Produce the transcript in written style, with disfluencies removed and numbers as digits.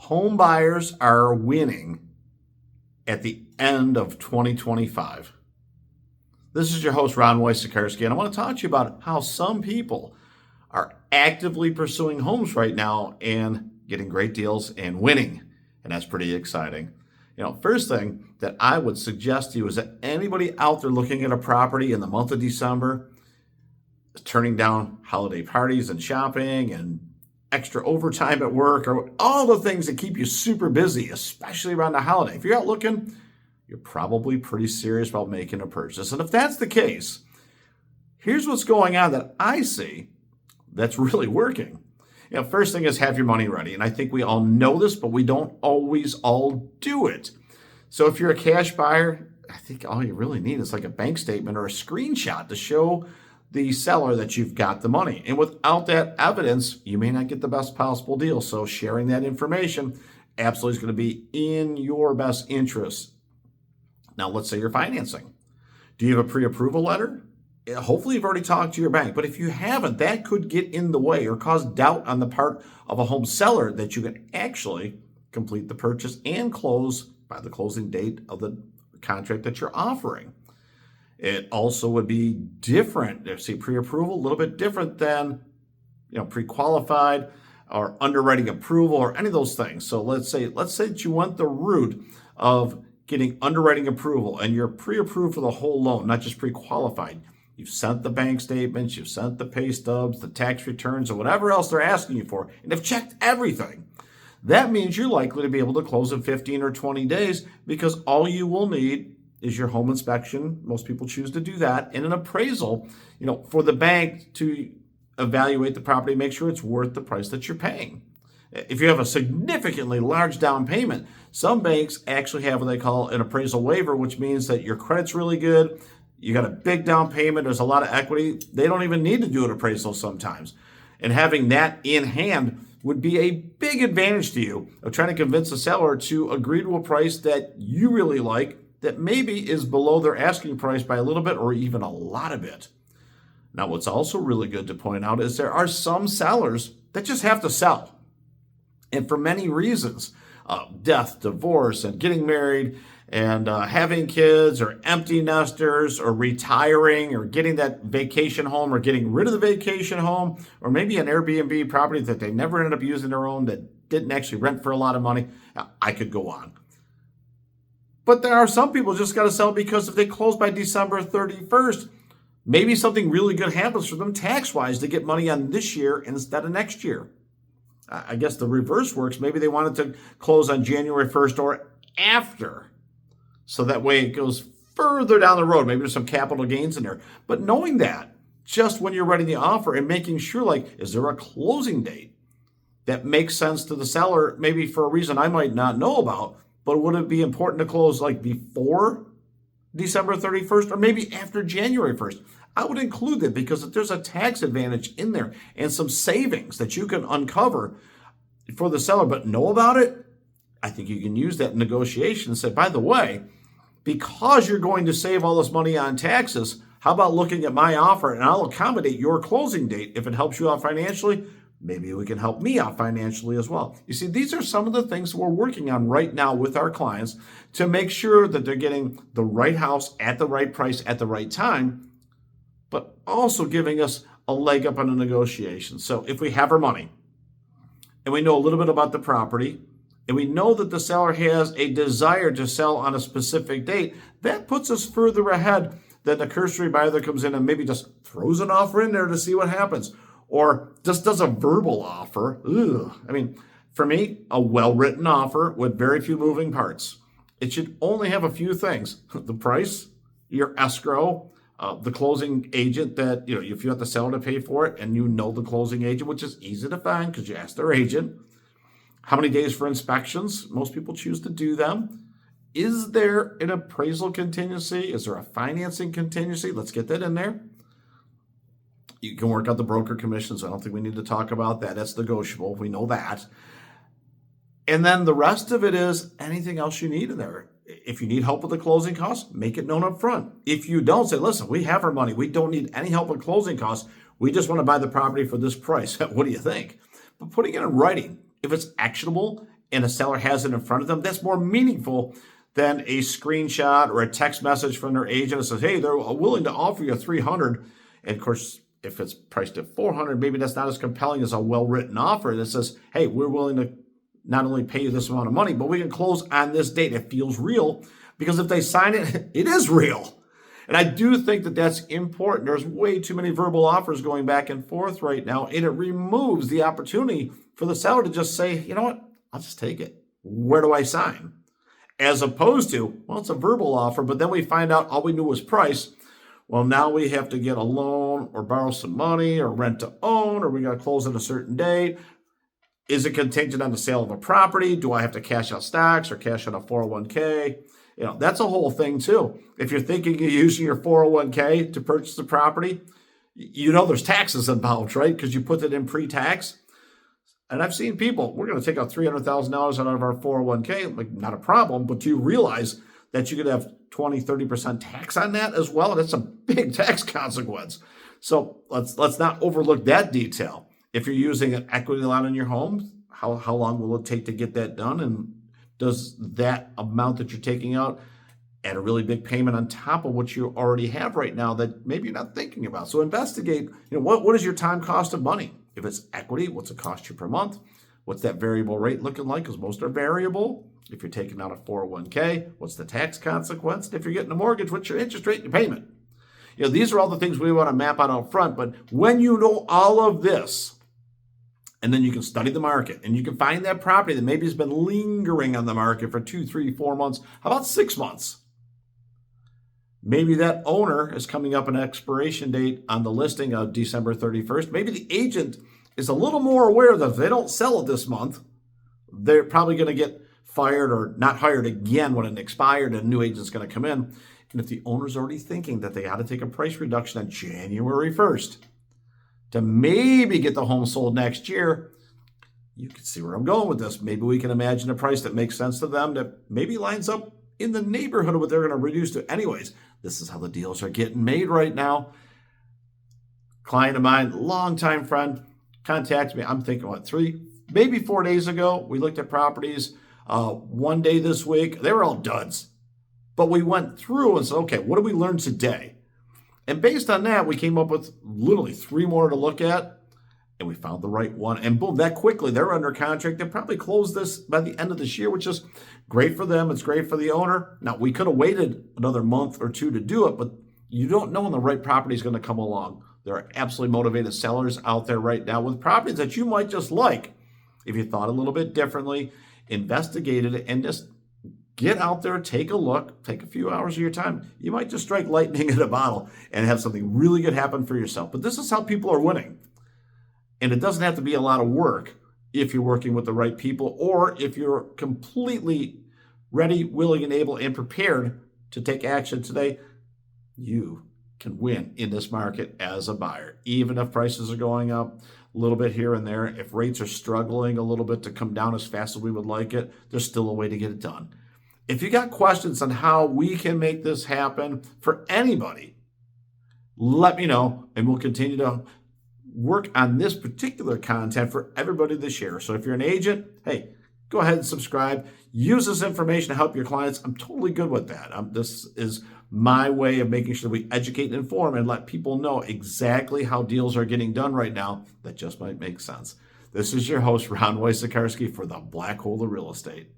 home buyers are winning at the end of 2025. This is your host, Ron Wojciechowski, and I want to talk to you about how some people are actively pursuing homes right now and getting great deals and winning, and that's pretty exciting. First thing that I would suggest to you is that anybody out there looking at a property in the month of December, turning down holiday parties and shopping and extra overtime at work, or all the things that keep you super busy, especially around the holiday. If you're out looking, you're probably pretty serious about making a purchase. And if that's the case, here's what's going on that I see that's really working. First thing is have your money ready. And I think we all know this, but we don't always all do it. So if you're a cash buyer, I think all you really need is like a bank statement or a screenshot to show the seller that you've got the money. And without that evidence, you may not get the best possible deal. So sharing that information absolutely is going to be in your best interest. Now, let's say you're financing. Do you have a pre-approval letter? Hopefully you've already talked to your bank, but if you haven't, that could get in the way or cause doubt on the part of a home seller that you can actually complete the purchase and close by the closing date of the contract that you're offering. It also would be different. See, pre-approval, a little bit different than, pre-qualified or underwriting approval or any of those things. So let's say that you went the route of getting underwriting approval and you're pre-approved for the whole loan, not just pre-qualified. You've sent the bank statements, you've sent the pay stubs, the tax returns, or whatever else they're asking you for, and have checked everything. That means you're likely to be able to close in 15 or 20 days because all you will need is your home inspection. Most people choose to do that, and an appraisal, for the bank to evaluate the property, make sure it's worth the price that you're paying. If you have a significantly large down payment, some banks actually have what they call an appraisal waiver, which means that your credit's really good, you got a big down payment, there's a lot of equity. They don't even need to do an appraisal sometimes. And having that in hand would be a big advantage to you of trying to convince a seller to agree to a price that you really like, that maybe is below their asking price by a little bit or even a lot of it. Now, what's also really good to point out is there are some sellers that just have to sell. And for many reasons, death, divorce, and getting married, and having kids, or empty nesters, or retiring, or getting that vacation home, or getting rid of the vacation home, or maybe an Airbnb property that they never ended up using their own, that didn't actually rent for a lot of money. I could go on. But there are some people just got to sell because if they close by December 31st, maybe something really good happens for them tax-wise to get money on this year instead of next year. I guess the reverse works. Maybe they wanted to close on January 1st or after. So that way it goes further down the road. Maybe there's some capital gains in there. But knowing that, just when you're writing the offer and making sure, is there a closing date that makes sense to the seller, maybe for a reason I might not know about, but would it be important to close before December 31st or maybe after January 1st? I would include that because if there's a tax advantage in there and some savings that you can uncover for the seller but know about it, I think you can use that in negotiation and say, by the way, because you're going to save all this money on taxes, how about looking at my offer and I'll accommodate your closing date. If it helps you out financially, maybe we can help me out financially as well. You see, these are some of the things we're working on right now with our clients to make sure that they're getting the right house at the right price at the right time, but also giving us a leg up on the negotiation. So if we have our money and we know a little bit about the property, and we know that the seller has a desire to sell on a specific date, that puts us further ahead than the cursory buyer that comes in and maybe just throws an offer in there to see what happens, or just does a verbal offer. For me, a well-written offer with very few moving parts. It should only have a few things: the price, your escrow, the closing agent that, if you have the seller to pay for it and the closing agent, which is easy to find because you ask their agent. How many days for inspections? Most people choose to do them. Is there an appraisal contingency? Is there a financing contingency? Let's get that in there. You can work out the broker commissions. I don't think we need to talk about that. That's negotiable. We know that. And then the rest of it is anything else you need in there. If you need help with the closing costs, make it known up front. If you don't, say, listen, we have our money. We don't need any help with closing costs. We just want to buy the property for this price. What do you think? But putting it in writing, if it's actionable and a seller has it in front of them, that's more meaningful than a screenshot or a text message from their agent that says, hey, they're willing to offer you 300. And of course, if it's priced at 400, maybe that's not as compelling as a well-written offer that says, hey, we're willing to not only pay you this amount of money, but we can close on this date. It feels real because if they sign it, it is real. And I do think that that's important. There's way too many verbal offers going back and forth right now, and it removes the opportunity for the seller to just say, you know what, I'll just take it. Where do I sign? As opposed to, well, it's a verbal offer, but then we find out all we knew was price. Well, now we have to get a loan or borrow some money or rent to own, or we got to close at a certain date. Is it contingent on the sale of a property? Do I have to cash out stocks or cash out a 401k? That's a whole thing too. If you're thinking of using your 401k to purchase the property, there's taxes involved, right? Because you put it in pre-tax. And I've seen people, we're going to take out $300,000 out of our 401k. Like, not a problem, but do you realize that you could have 20, 30% tax on that as well? That's a big tax consequence. So let's not overlook that detail. If you're using an equity line on your home, how long will it take to get that done? And does that amount that you're taking out add a really big payment on top of what you already have right now that maybe you're not thinking about? So investigate, what is your time cost of money? If it's equity, what's it cost you per month? What's that variable rate looking like? Because most are variable. If you're taking out a 401k, what's the tax consequence? And if you're getting a mortgage, what's your interest rate and your payment? These are all the things we want to map out front. But when you know all of this, and then you can study the market and you can find that property that maybe has been lingering on the market for 2, 3, 4 months. How about 6 months? Maybe that owner is coming up an expiration date on the listing of December 31st. Maybe the agent is a little more aware that if they don't sell it this month, they're probably going to get fired or not hired again when it expired and a new agent's going to come in. And if the owner's already thinking that they got to take a price reduction on January 1st to maybe get the home sold next year, you can see where I'm going with this. Maybe we can imagine a price that makes sense to them that maybe lines up in the neighborhood of what they're going to reduce to. Anyways, this is how the deals are getting made right now. Client of mine, longtime friend, contacted me. I'm thinking, 3, maybe 4 days ago, we looked at properties. One day this week, they were all duds. But we went through and said, okay, what did we learn today? And based on that, we came up with literally 3 more to look at. And we found the right one. And boom, that quickly, they're under contract. They'll probably close this by the end of this year, which is great for them. It's great for the owner. Now, we could have waited another month or 2 to do it, but you don't know when the right property is going to come along. There are absolutely motivated sellers out there right now with properties that you might just like. If you thought a little bit differently, investigated it, and just get out there, take a look, take a few hours of your time. You might just strike lightning in a bottle and have something really good happen for yourself. But this is how people are winning. And it doesn't have to be a lot of work if you're working with the right people or if you're completely ready, willing, and able and prepared to take action today. You can win in this market as a buyer, even if prices are going up a little bit here and there. If rates are struggling a little bit to come down as fast as we would like it, there's still a way to get it done. If you got questions on how we can make this happen for anybody, let me know, and we'll continue to work on this particular content for everybody to share. So if you're an agent, hey, go ahead and subscribe. Use this information to help your clients. I'm totally good with that. This is my way of making sure we educate and inform and let people know exactly how deals are getting done right now that just might make sense. This is your host, Ron Wojciechowski, for the Black Hole of Real Estate.